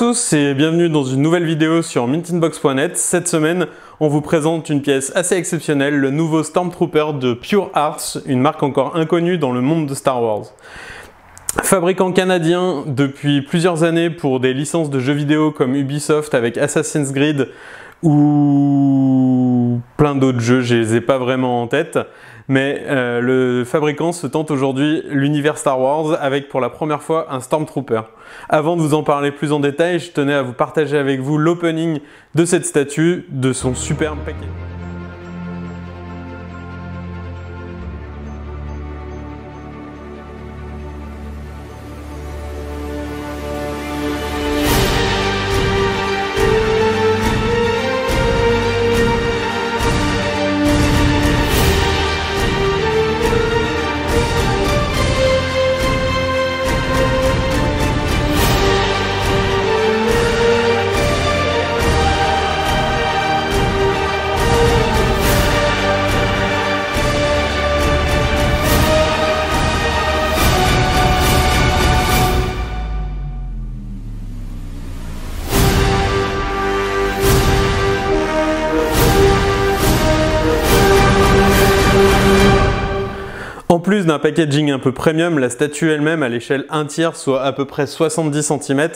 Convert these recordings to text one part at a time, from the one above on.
tous et bienvenue dans une nouvelle vidéo sur mintinbox.net. Cette semaine, on vous présente une pièce assez exceptionnelle, le nouveau Stormtrooper de Pure Arts, une marque encore inconnue dans le monde de Star Wars. Fabricant canadien depuis plusieurs années pour des licences de jeux vidéo comme Ubisoft avec Assassin's Creed ou plein d'autres jeux, je les ai pas vraiment en tête. Mais le fabricant se tente aujourd'hui l'univers Star Wars avec pour la première fois un Stormtrooper. Avant de vous en parler plus en détail, je tenais à vous partager avec vous l'opening de cette statue, de son superbe paquet. En plus d'un packaging un peu premium, la statue elle-même à l'échelle 1/3, soit à peu près 70 cm,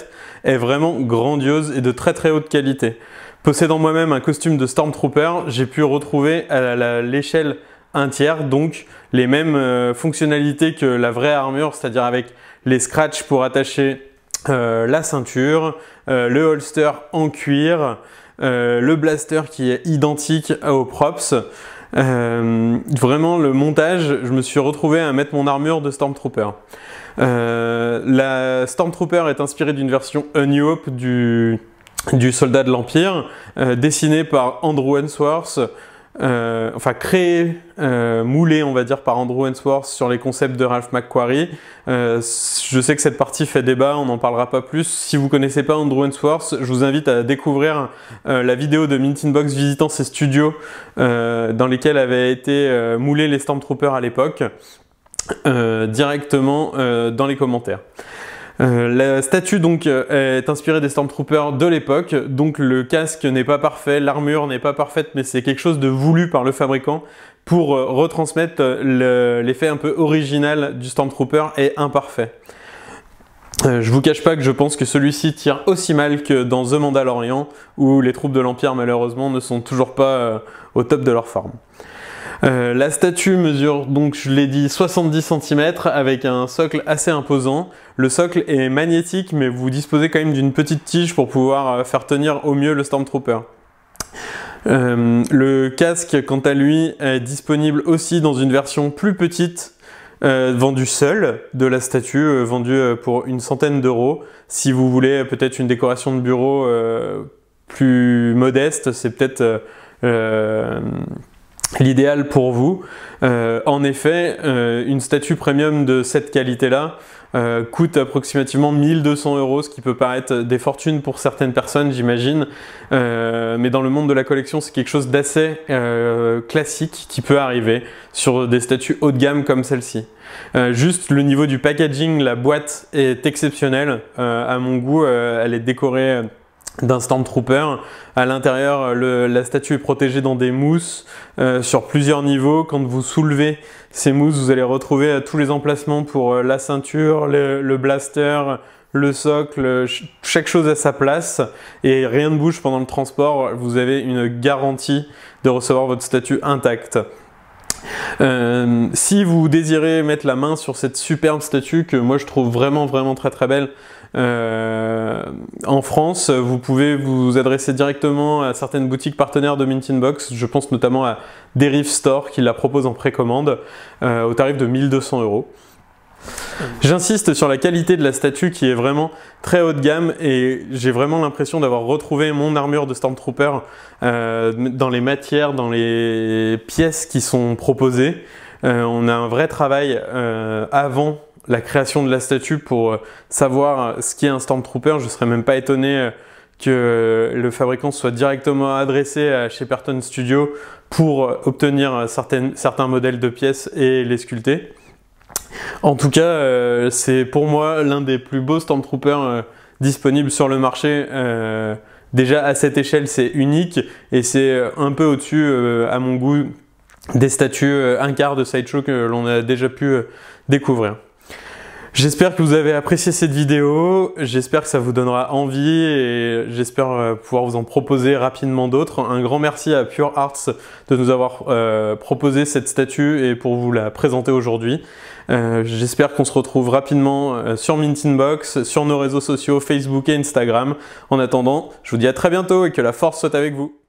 est vraiment grandiose et de très haute qualité. Possédant moi-même un costume de Stormtrooper, j'ai pu retrouver à l'échelle 1/3, donc les mêmes fonctionnalités que la vraie armure, c'est-à-dire avec les scratchs pour attacher la ceinture, le holster en cuir, le blaster qui est identique aux props. Vraiment le montage, je me suis retrouvé à mettre mon armure de Stormtrooper. La Stormtrooper est inspirée d'une version A New Hope du soldat de l'Empire, dessinée par Andrew Ainsworth, enfin créé, moulé on va dire par Andrew Ainsworth sur les concepts de Ralph McQuarrie. Je sais que cette partie fait débat, on n'en parlera pas plus. Si vous ne connaissez pas Andrew Ainsworth, je vous invite à découvrir la vidéo de Mintinbox visitant ses studios dans lesquels avaient été moulés les Stormtroopers à l'époque, directement dans les commentaires. La statue donc est inspirée des Stormtroopers de l'époque, donc le casque n'est pas parfait, l'armure n'est pas parfaite, mais c'est quelque chose de voulu par le fabricant pour retransmettre l'effet un peu original du Stormtrooper et imparfait. Je vous cache pas que je pense que celui-ci tire aussi mal que dans The Mandalorian, où les troupes de l'Empire malheureusement ne sont toujours pas au top de leur forme. La statue mesure donc, je l'ai dit, 70 cm avec un socle assez imposant. Le socle est magnétique, mais vous disposez quand même d'une petite tige pour pouvoir faire tenir au mieux le Stormtrooper. Le casque, quant à lui, est disponible aussi dans une version plus petite, vendue seule de la statue, vendue pour une centaine d'euros. Si vous voulez peut-être une décoration de bureau plus modeste, c'est peut-être l'idéal pour vous. En effet, une statue premium de cette qualité-là coûte approximativement 1200 €, ce qui peut paraître des fortunes pour certaines personnes, j'imagine. Mais dans le monde de la collection, c'est quelque chose d'assez classique qui peut arriver sur des statues haut de gamme comme celle-ci. Juste le niveau du packaging, la boîte est exceptionnelle. À mon goût, elle est décorée d'un Stormtrooper. À l'intérieur, la statue est protégée dans des mousses sur plusieurs niveaux. Quand vous soulevez ces mousses, vous allez retrouver tous les emplacements pour la ceinture, le blaster, le socle, chaque chose à sa place et rien ne bouge pendant le transport. Vous avez une garantie de recevoir votre statue intacte. Si vous désirez mettre la main sur cette superbe statue que moi je trouve vraiment très belle, en France, vous pouvez vous adresser directement à certaines boutiques partenaires de Mintinbox. Je pense notamment à Derive Store qui la propose en précommande au tarif de 1200 €. J'insiste sur la qualité de la statue qui est vraiment très haut de gamme et j'ai vraiment l'impression d'avoir retrouvé mon armure de Stormtrooper dans les matières, dans les pièces qui sont proposées. On a un vrai travail avant la création de la statue pour savoir ce qu'est un Stormtrooper. Je ne serais même pas étonné que le fabricant soit directement adressé à Shepperton Studio pour obtenir certains modèles de pièces et les sculpter. En tout cas, c'est pour moi l'un des plus beaux Stormtroopers disponibles sur le marché. Déjà à cette échelle, c'est unique et c'est un peu au-dessus, à mon goût, des statues un quart de Sideshow que l'on a déjà pu découvrir. J'espère que vous avez apprécié cette vidéo, j'espère que ça vous donnera envie et j'espère pouvoir vous en proposer rapidement d'autres. Un grand merci à Pure Arts de nous avoir proposé cette statue et pour vous la présenter aujourd'hui. J'espère qu'on se retrouve rapidement sur Mint Inbox, sur nos réseaux sociaux Facebook et Instagram. En attendant, je vous dis à très bientôt et que la force soit avec vous.